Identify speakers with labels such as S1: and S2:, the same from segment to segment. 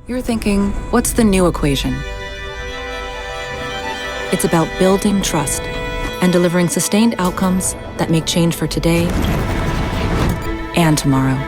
S1: You're thinking, what's the new equation? It's about building trust and delivering sustained outcomes that make change for today and tomorrow.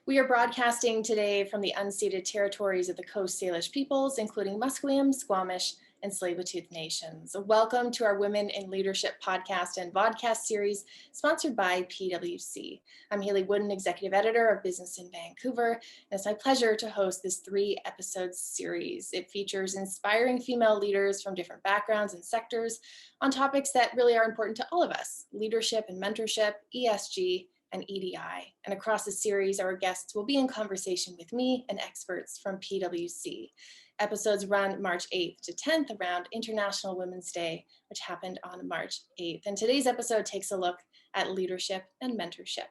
S2: We are broadcasting today from the unceded territories of the Coast Salish peoples, including Musqueam, Squamish, and Tsleil-Waututh nations. Welcome to our Women in Leadership podcast and vodcast series sponsored by PwC. I'm Haley Wooden, Executive Editor of Business in Vancouver, and it's my pleasure to host this 3-episode series. It features inspiring female leaders from different backgrounds and sectors on topics that really are important to all of us: leadership and mentorship, ESG, and EDI. And across the series, our guests will be in conversation with me and experts from PwC. Episodes run March 8th to 10th around International Women's Day, which happened on March 8th. And today's episode takes a look at leadership and mentorship.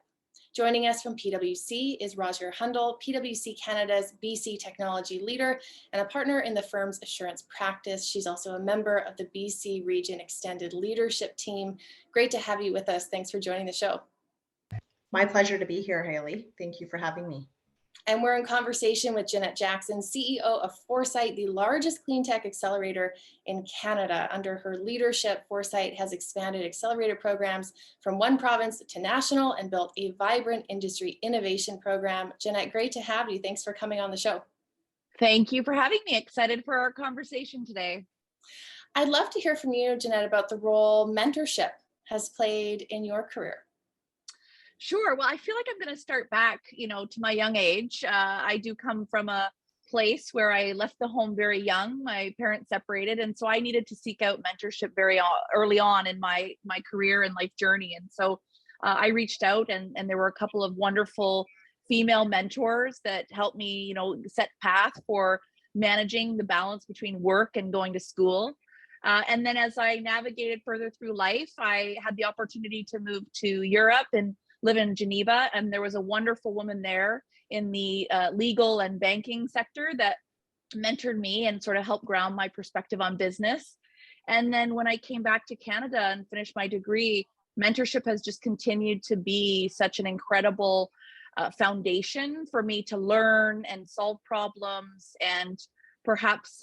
S2: Joining us from PwC is Rajveer Hundal, PwC Canada's BC technology leader and a partner in the firm's assurance practice. She's also a member of the BC Region Extended Leadership Team. Great to have you with us. Thanks for joining the show.
S3: My pleasure to be here, Haley. Thank you for having me.
S2: And we're in conversation with Jennette Jackson, CEO of Foresight, the largest clean tech accelerator in Canada. Under her leadership, Foresight has expanded accelerator programs from one province to national and built a vibrant industry innovation program. Jeanette, great to have you. Thanks for coming on the show.
S4: Thank you for having me. Excited for our conversation today.
S2: I'd love to hear from you, Jeanette, about the role mentorship has played in your career.
S4: Sure. Well, I feel like I'm going to start back, to my young age. I do come from a place where I left the home very young. My parents separated, and so I needed to seek out mentorship very early on in my career and life journey. And so I reached out, and there were a couple of wonderful female mentors that helped me, set path for managing the balance between work and going to school. And then as I navigated further through life, I had the opportunity to move to Europe and live in Geneva, and there was a wonderful woman there in the legal and banking sector that mentored me and sort of helped ground my perspective on business. And then when I came back to Canada and finished my degree, mentorship has just continued to be such an incredible foundation for me to learn and solve problems and perhaps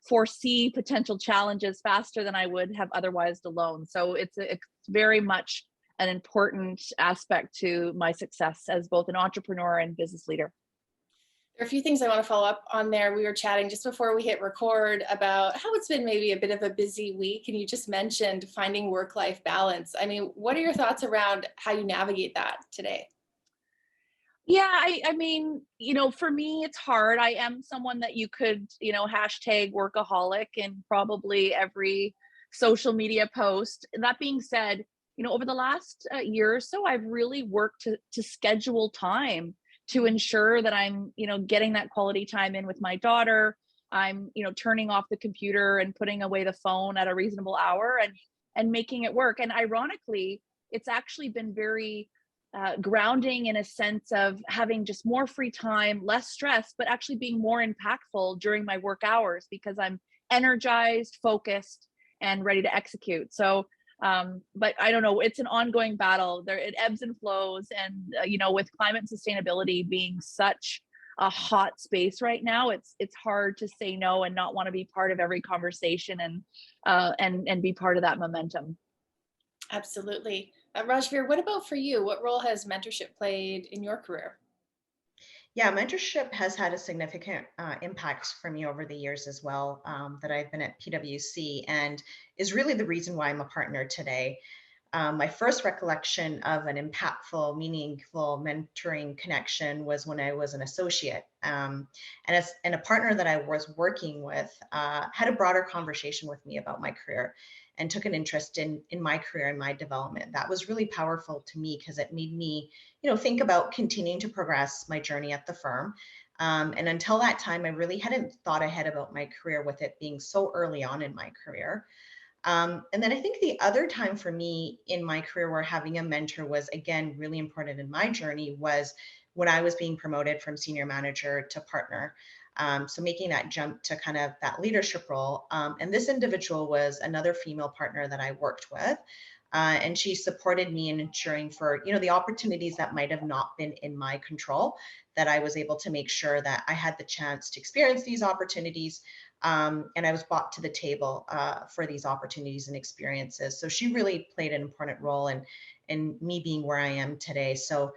S4: foresee potential challenges faster than I would have otherwise alone. So it's very much an important aspect to my success as both an entrepreneur and business leader.
S2: There are a few things I want to follow up on there. We were chatting just before we hit record about how it's been maybe a bit of a busy week, and you just mentioned finding work-life balance. I mean, what are your thoughts around how you navigate that today?
S4: Yeah, I mean, for me, it's hard. I am someone that you could, hashtag workaholic in probably every social media post. That being said, over the last year or so, I've really worked to schedule time to ensure that I'm, getting that quality time in with my daughter. I'm, turning off the computer and putting away the phone at a reasonable hour and making it work. And ironically, it's actually been very grounding in a sense of having just more free time, less stress, but actually being more impactful during my work hours because I'm energized, focused, and ready to execute. So but I don't know, it's an ongoing battle. It ebbs and flows. And, with climate sustainability being such a hot space right now, it's hard to say no and not want to be part of every conversation and be part of that momentum.
S2: Absolutely. Rajveer, what about for you? What role has mentorship played in your career?
S3: Yeah, mentorship has had a significant impact for me over the years as well, that I've been at PwC, and is really the reason why I'm a partner today. My first recollection of an impactful, meaningful mentoring connection was when I was an associate. And a partner that I was working with had a broader conversation with me about my career and took an interest in my career and my development. That was really powerful to me because it made me, think about continuing to progress my journey at the firm. And until that time, I really hadn't thought ahead about my career with it being so early on in my career. And then I think the other time for me in my career where having a mentor was, again, really important in my journey was when I was being promoted from senior manager to partner. So making that jump to kind of that leadership role. And this individual was another female partner that I worked with. And she supported me in ensuring for, the opportunities that might have not been in my control, that I was able to make sure that I had the chance to experience these opportunities. And I was brought to the table for these opportunities and experiences. So she really played an important role in me being where I am today. So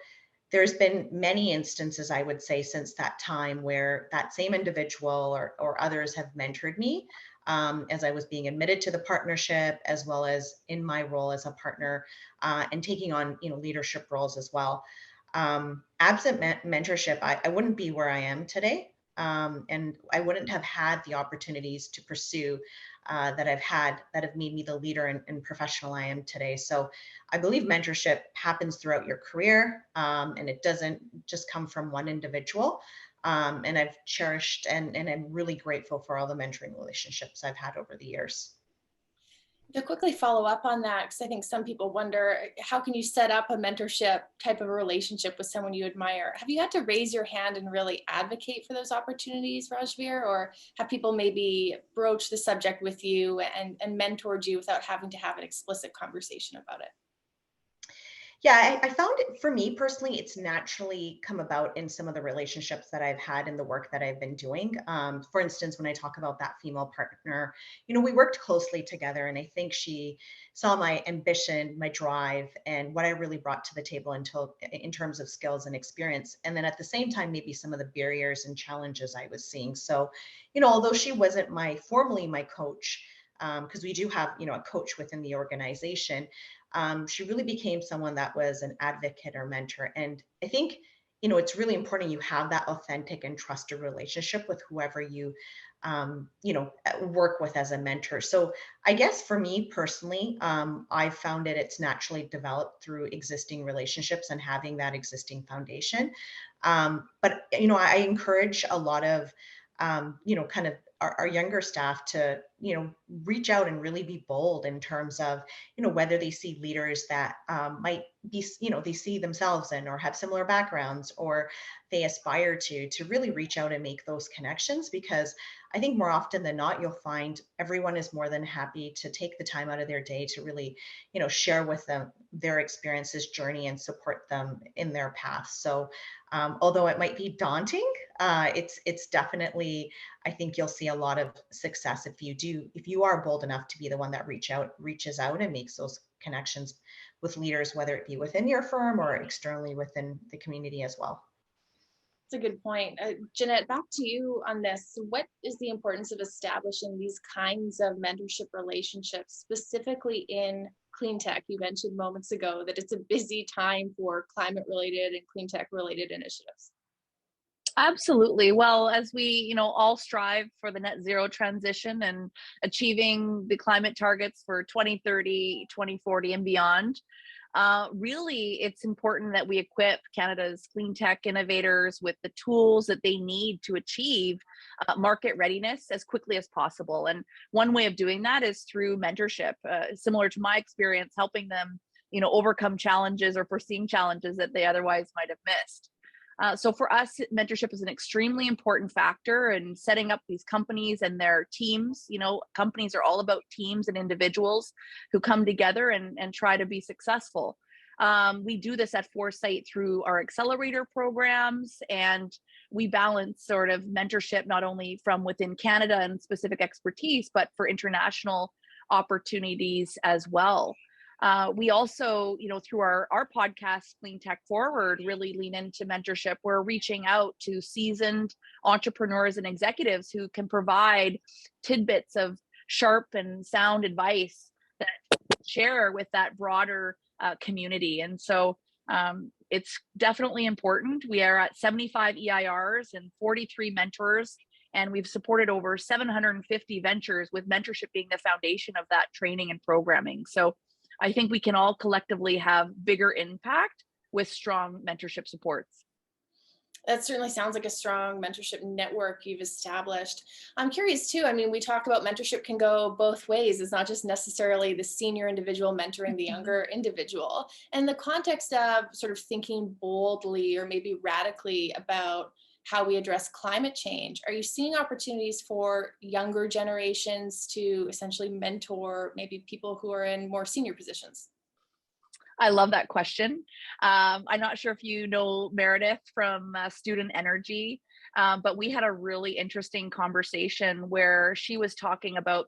S3: there's been many instances, I would say, since that time where that same individual or others have mentored me as I was being admitted to the partnership, as well as in my role as a partner and taking on, leadership roles as well. Absent mentorship, I wouldn't be where I am today. And I wouldn't have had the opportunities to pursue that I've had that have made me the leader and professional I am today. So I believe mentorship happens throughout your career, and it doesn't just come from one individual. And I've cherished and I'm really grateful for all the mentoring relationships I've had over the years.
S2: To quickly follow up on that, because I think some people wonder, how can you set up a mentorship type of a relationship with someone you admire? Have you had to raise your hand and really advocate for those opportunities, Rajveer, or have people maybe broached the subject with you and mentored you without having to have an explicit conversation about it?
S3: Yeah, I found it, for me personally, it's naturally come about in some of the relationships that I've had in the work that I've been doing. For instance, when I talk about that female partner, we worked closely together, and I think she saw my ambition, my drive, and what I really brought to the table in terms of skills and experience. And then at the same time, maybe some of the barriers and challenges I was seeing. So, although she wasn't formally my coach, because we do have, a coach within the organization, she really became someone that was an advocate or mentor. And I think, it's really important you have that authentic and trusted relationship with whoever you, work with as a mentor. So I guess for me personally, I found it's naturally developed through existing relationships and having that existing foundation. But, I encourage a lot of, kind of our younger staff to, reach out and really be bold in terms of, whether they see leaders that might be, they see themselves in or have similar backgrounds, or they aspire to really reach out and make those connections. Because I think more often than not, you'll find everyone is more than happy to take the time out of their day to really, share with them their experiences, journey, and support them in their path. So although it might be daunting, it's definitely, I think you'll see a lot of success if you are bold enough to be the one that reaches out and makes those connections with leaders, whether it be within your firm or externally within the community as well.
S2: That's a good point. Jeanette, back to you on this. What is the importance of establishing these kinds of mentorship relationships, specifically in clean tech? You mentioned moments ago that it's a busy time for climate related and clean tech related initiatives.
S4: Absolutely. Well, as we, all strive for the net zero transition and achieving the climate targets for 2030, 2040 and beyond, really, it's important that we equip Canada's clean tech innovators with the tools that they need to achieve market readiness as quickly as possible. And one way of doing that is through mentorship, similar to my experience, helping them, overcome challenges or foreseeing challenges that they otherwise might have missed. So for us, mentorship is an extremely important factor in setting up these companies and their teams. Companies are all about teams and individuals who come together and try to be successful. We do this at Foresight through our accelerator programs, and we balance sort of mentorship not only from within Canada and specific expertise, but for international opportunities as well. We also, through our podcast, Clean Tech Forward, really lean into mentorship. We're reaching out to seasoned entrepreneurs and executives who can provide tidbits of sharp and sound advice that share with that broader community. And so it's definitely important. We are at 75 EIRs and 43 mentors, and we've supported over 750 ventures, with mentorship being the foundation of that training and programming. So I think we can all collectively have bigger impact with strong mentorship supports.
S2: That certainly sounds like a strong mentorship network you've established. I'm curious too, we talk about mentorship can go both ways. It's not just necessarily the senior individual mentoring the younger individual. And the context of sort of thinking boldly or maybe radically about how we address climate change, are you seeing opportunities for younger generations to essentially mentor maybe people who are in more senior positions?
S4: I love that question. I'm not sure if you know Meredith from Student Energy, but we had a really interesting conversation where she was talking about,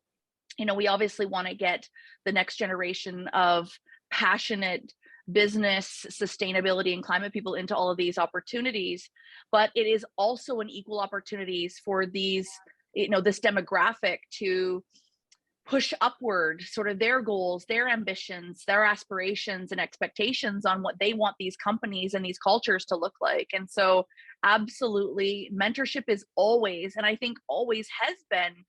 S4: we obviously want to get the next generation of passionate business, sustainability, and climate people into all of these opportunities, but it is also an equal opportunities for these, this demographic to push upward sort of their goals, their ambitions, their aspirations and expectations on what they want these companies and these cultures to look like. And so absolutely, mentorship is always, and I think always has been,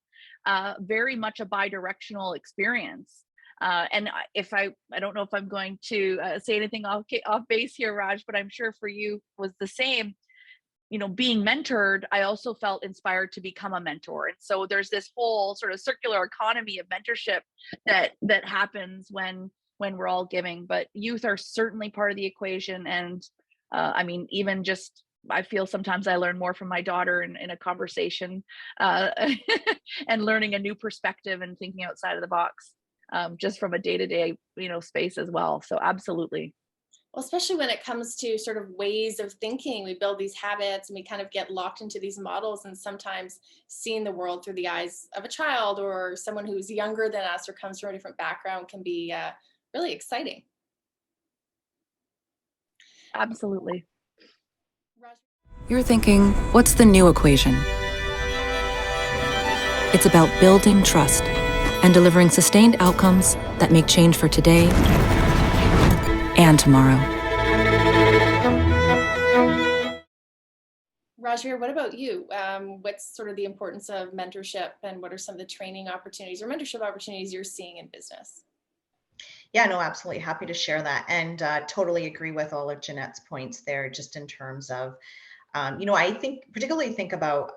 S4: very much a bi-directional experience. And if I don't know if I'm going to say anything off base here, Raj, but I'm sure for you was the same. Being mentored, I also felt inspired to become a mentor. And so there's this whole sort of circular economy of mentorship that happens when we're all giving. But youth are certainly part of the equation. And even just, I feel sometimes I learn more from my daughter in a conversation, and learning a new perspective and thinking outside of the box, just from a day-to-day, space as well. So absolutely.
S2: Well, especially when it comes to sort of ways of thinking, we build these habits and we kind of get locked into these models, and sometimes seeing the world through the eyes of a child or someone who's younger than us or comes from a different background can be really exciting.
S4: Absolutely.
S1: You're thinking, what's the new equation? It's about building trust and delivering sustained outcomes that make change for today and tomorrow.
S2: Rajveer, what about you? What's sort of the importance of mentorship, and what are some of the training opportunities or mentorship opportunities you're seeing in business?
S3: Yeah, no, absolutely happy to share that, and totally agree with all of Jeanette's points there, just in terms of, I particularly think about,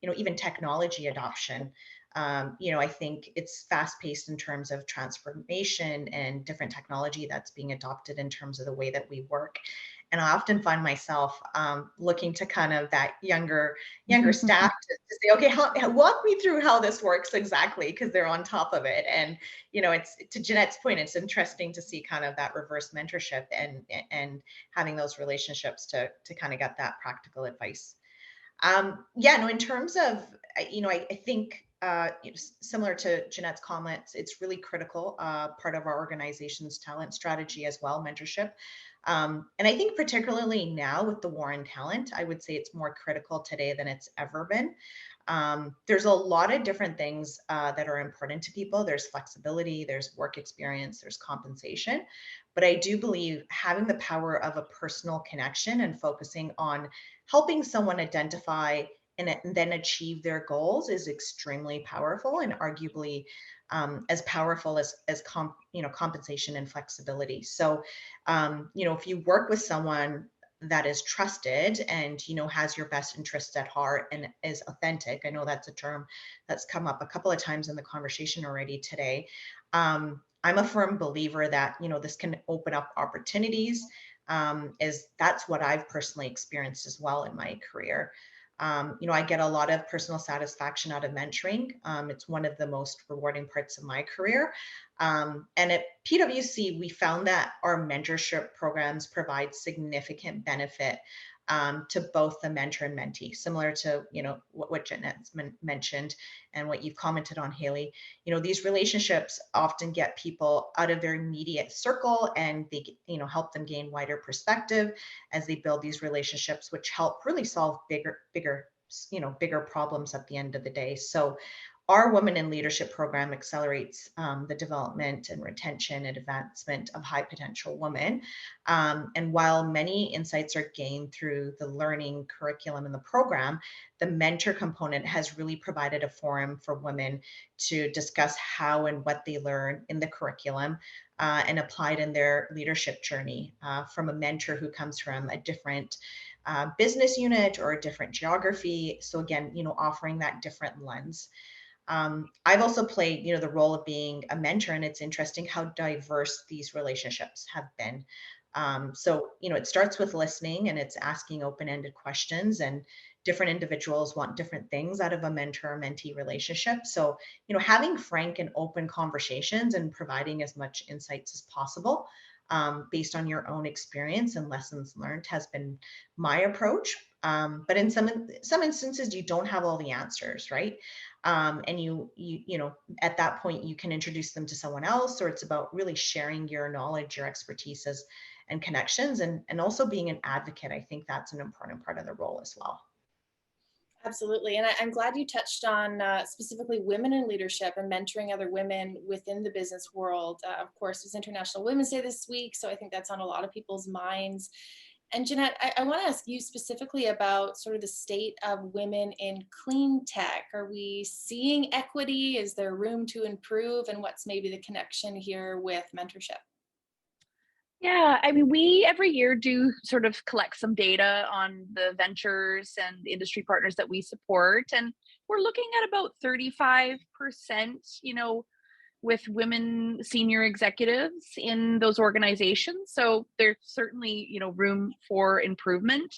S3: even technology adoption. I think it's fast paced in terms of transformation and different technology that's being adopted in terms of the way that we work. And I often find myself looking to kind of that younger staff to say, okay, walk me through how this works exactly, because they're on top of it. And it's, to Jeanette's point, it's interesting to see kind of that reverse mentorship and having those relationships to kind of get that practical advice. In terms of, I think, similar to Jeanette's comments, it's really critical part of our organization's talent strategy as well, mentorship. And I think particularly now with the war on talent, I would say it's more critical today than it's ever been. There's a lot of different things that are important to people. There's flexibility, there's work experience, there's compensation. But I do believe having the power of a personal connection and focusing on helping someone identify and then achieve their goals is extremely powerful, and arguably as powerful as compensation and flexibility. So, if you work with someone that is trusted and has your best interests at heart and is authentic, I know that's a term that's come up a couple of times in the conversation already today. I'm a firm believer that this can open up opportunities, as that's what I've personally experienced as well in my career. I get a lot of personal satisfaction out of mentoring. It's one of the most rewarding parts of my career. And at PwC, we found that our mentorship programs provide significant benefit to both the mentor and mentee, similar to what Jeanette mentioned and what you've commented on, Haley. These relationships often get people out of their immediate circle, and they help them gain wider perspective as they build these relationships, which help really solve bigger problems at the end of the day. So our Women in Leadership program accelerates the development and retention and advancement of high potential women. And while many insights are gained through the learning curriculum in the program, the mentor component has really provided a forum for women to discuss how and what they learn in the curriculum and applied in their leadership journey from a mentor who comes from a different business unit or a different geography. So again, offering that different lens. I've also played, the role of being a mentor, and it's interesting how diverse these relationships have been. So, it starts with listening, and it's asking open-ended questions, and different individuals want different things out of a mentor-mentee relationship. So, having frank and open conversations and providing as much insights as possible based on your own experience and lessons learned has been my approach. But in some instances, you don't have all the answers, right? And you know, at that point, you can introduce them to someone else, or it's about really sharing your knowledge, your expertise and connections, and also being an advocate. I think that's an important part of the role as well.
S2: Absolutely. And I'm glad you touched on specifically women in leadership and mentoring other women within the business world. Of course, it was International Women's Day this week, so I think that's on a lot of people's minds. And Jeanette, I want to ask you specifically about sort of the state of women in clean tech. Are we seeing equity? Is there room to improve? And what's maybe the connection here with mentorship?
S4: Yeah, I mean, we every year do sort of collect some data on the ventures and industry partners that we support. And we're looking at about 35%, you know, with women senior executives in those organizations. So there's certainly, you know, room for improvement,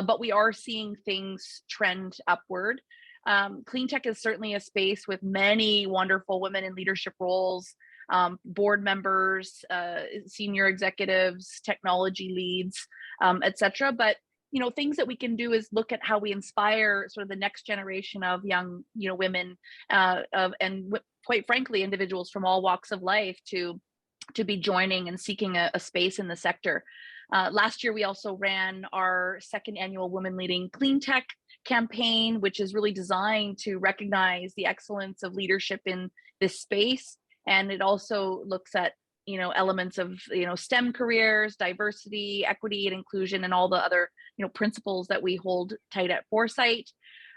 S4: but we are seeing things trend upward. Clean tech is certainly a space with many wonderful women in leadership roles, board members, senior executives, technology leads, etc. But you know, things that we can do is look at how we inspire sort of the next generation of young, you know, women, quite frankly, individuals from all walks of life to be joining and seeking a space in the sector. Last year, we also ran our second annual Women Leading Clean Tech campaign, which is really designed to recognize the excellence of leadership in this space. And it also looks at, you know, elements of, you know, STEM careers, diversity, equity, and inclusion, and all the other, you know, principles that we hold tight at Foresight.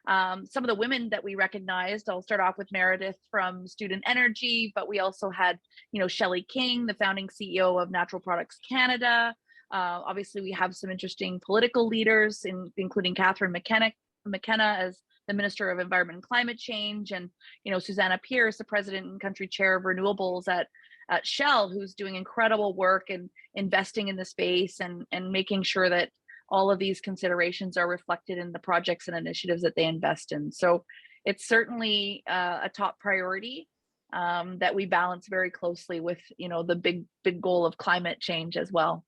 S4: Some of the women that we recognized, I'll start off with Meredith from Student Energy, but we also had, you know, Shelley King, the founding CEO of Natural Products Canada. Obviously, we have some interesting political leaders, including Catherine McKenna as the Minister of Environment and Climate Change, and you know, Susanna Pierce, the President and Country Chair of Renewables at Shell, who's doing incredible work and investing in the space and making sure that all of these considerations are reflected in the projects and initiatives that they invest in. So it's certainly a top priority that we balance very closely with, you know, the big goal of climate change as well.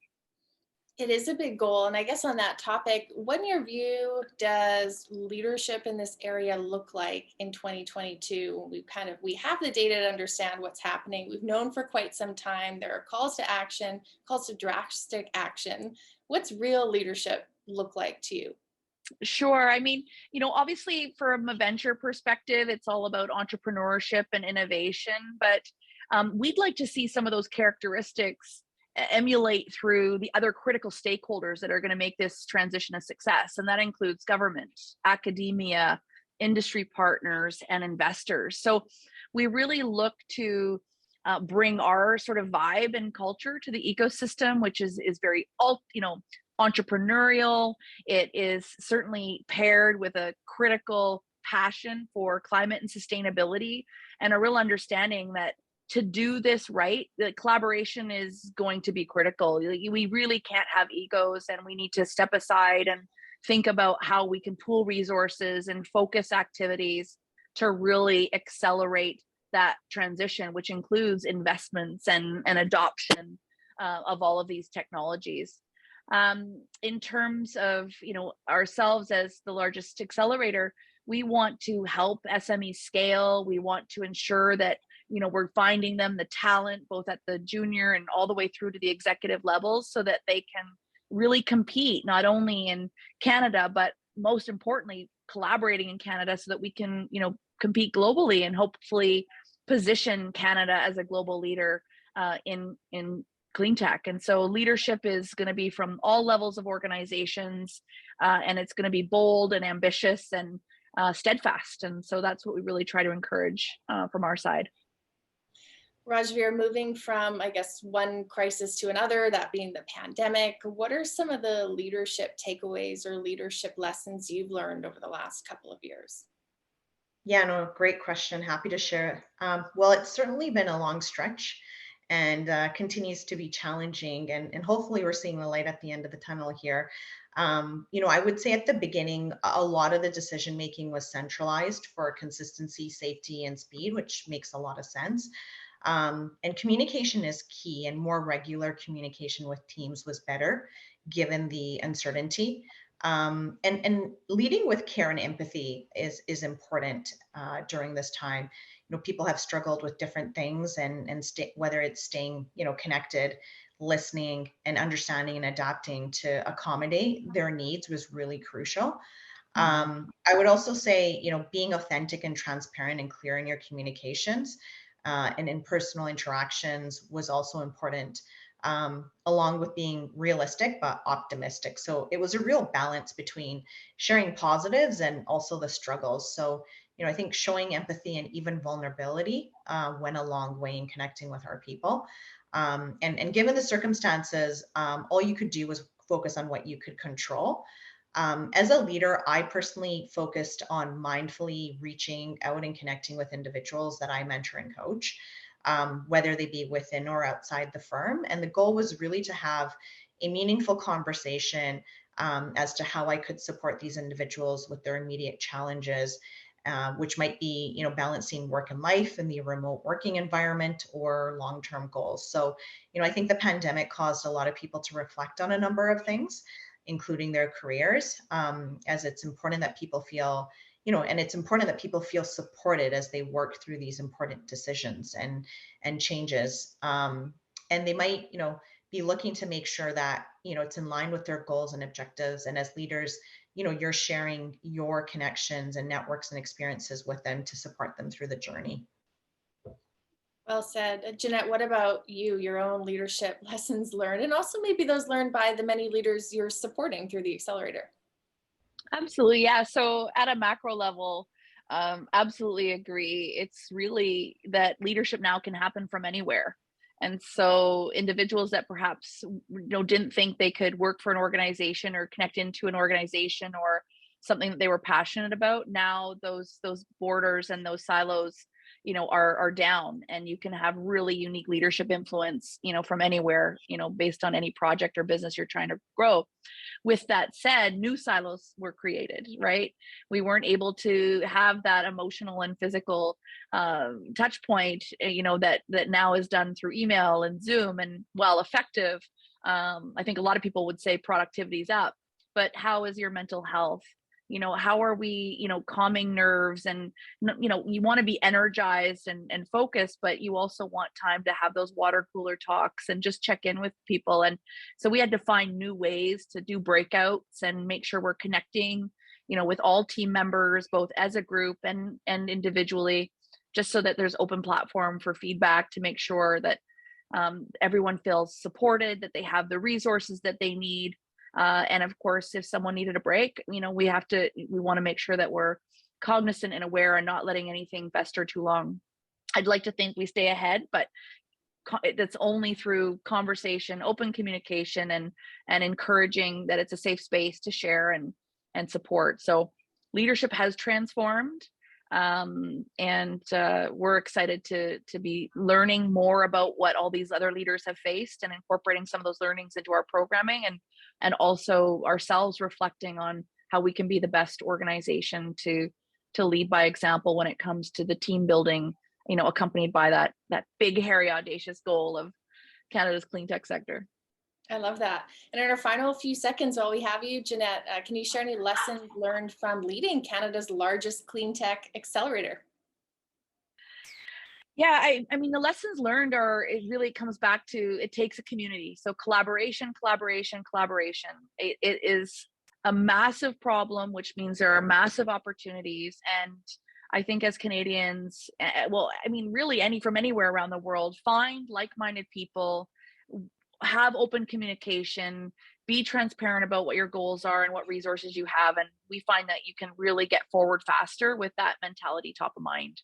S2: It is a big goal. And I guess on that topic, what in your view does leadership in this area look like in 2022? We have the data to understand what's happening. We've known for quite some time. There are calls to action, calls to drastic action. What's real leadership look like to you?
S4: Sure. I mean, you know, obviously from a venture perspective, it's all about entrepreneurship and innovation, but we'd like to see some of those characteristics emulate through the other critical stakeholders that are going to make this transition a success. And that includes government, academia, industry partners, and investors. So we really look to bring our sort of vibe and culture to the ecosystem, which is very, you know, entrepreneurial. It is certainly paired with a critical passion for climate and sustainability, and a real understanding that to do this right, the collaboration is going to be critical. We really can't have egos, and we need to step aside and think about how we can pool resources and focus activities to really accelerate that transition, which includes investments and adoption of all of these technologies. In terms of, you know, ourselves as the largest accelerator, we want to help SMEs scale. We want to ensure that, you know, we're finding them the talent both at the junior and all the way through to the executive levels, so that they can really compete not only in Canada, but most importantly, collaborating in Canada, so that we can, you know, compete globally and hopefully position Canada as a global leader in clean tech. And so leadership is going to be from all levels of organizations, and it's going to be bold and ambitious and steadfast. And so that's what we really try to encourage from our side.
S2: Rajveer, moving from, I guess, one crisis to another, that being the pandemic, what are some of the leadership takeaways or leadership lessons you've learned over the last couple of years?
S3: Yeah, no, great question. Happy to share. Well, it's certainly been a long stretch and continues to be challenging. And hopefully we're seeing the light at the end of the tunnel here. You know, I would say at the beginning, a lot of the decision making was centralized for consistency, safety, and speed, which makes a lot of sense. And communication is key, and more regular communication with teams was better given the uncertainty. And leading with care and empathy is important during this time. People have struggled with different things, and whether it's staying, connected, listening, and understanding and adapting to accommodate their needs was really crucial. I would also say, being authentic and transparent and clear in your communications and in personal interactions was also important, along with being realistic but optimistic. So it was a real balance between sharing positives and also the struggles. So, I think showing empathy and even vulnerability went a long way in connecting with our people. And given the circumstances, all you could do was focus on what you could control. As a leader, I personally focused on mindfully reaching out and connecting with individuals that I mentor and coach, whether they be within or outside the firm. And the goal was really to have a meaningful conversation as to how I could support these individuals with their immediate challenges, which might be, balancing work and life in the remote working environment or long-term goals. So, I think the pandemic caused a lot of people to reflect on a number of things, including their careers, as it's important that people feel, and it's important that people feel supported as they work through these important decisions and changes. And they might, be looking to make sure that, it's in line with their goals and objectives. And as leaders, you're sharing your connections and networks and experiences with them to support them through the journey.
S2: Well said. Jeanette, what about you, your own leadership lessons learned, and also maybe those learned by the many leaders you're supporting through the accelerator?
S4: Absolutely. Yeah. So at a macro level, absolutely agree. It's really that leadership now can happen from anywhere. And so individuals that perhaps didn't think they could work for an organization or connect into an organization or something that they were passionate about, now those borders and those silos are down, and you can have really unique leadership influence from anywhere, based on any project or business you're trying to grow. With that said, new silos were created, right? We weren't able to have that emotional and physical touch point, that now is done through email and Zoom. And while effective, I think a lot of people would say productivity's up, but how is your mental health? How are we, calming nerves? And, you want to be energized and focused, but you also want time to have those water cooler talks and just check in with people. And so we had to find new ways to do breakouts and make sure we're connecting, with all team members, both as a group and individually, just so that there's open platform for feedback to make sure that everyone feels supported, that they have the resources that they need. And of course, if someone needed a break, we want to make sure that we're cognizant and aware and not letting anything fester too long. I'd like to think we stay ahead, but that's only through conversation, open communication, and encouraging that it's a safe space to share and support. So leadership has transformed. And we're excited to be learning more about what all these other leaders have faced and incorporating some of those learnings into our programming, and also ourselves reflecting on how we can be the best organization to lead by example when it comes to the team building, accompanied by that big, hairy, audacious goal of Canada's clean tech sector.
S2: I love that. And in our final few seconds while we have you, Jeanette, can you share any lessons learned from leading Canada's largest clean tech accelerator?
S4: Yeah, I mean, the lessons learned it really comes back to, it takes a community. So collaboration. It is a massive problem, which means there are massive opportunities. And I think as Canadians, really from anywhere around the world, find like-minded people, have open communication, be transparent about what your goals are and what resources you have. And we find that you can really get forward faster with that mentality top of mind.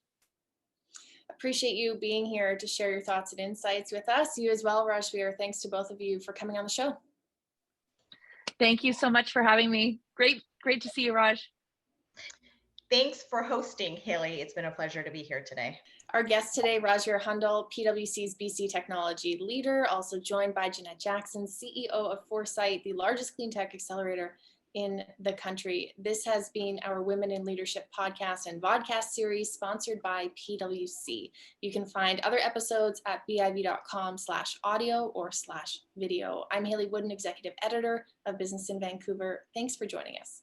S2: Appreciate you being here to share your thoughts and insights with us. You as well, Rajveer. Thanks to both of you for coming on the show.
S4: Thank you so much for having me. Great to see you, Raj.
S3: Thanks for hosting, Haley. It's been a pleasure to be here today.
S2: Our guest today, Rajveer Hundal, PwC's BC Technology Leader, also joined by Jennette Jackson, CEO of Foresight, the largest clean tech accelerator in the country. This has been our Women in Leadership podcast and vodcast series sponsored by PwC. You can find other episodes at biv.com/audio or /video. I'm Haley Wooden, Executive Editor of Business in Vancouver. Thanks for joining us.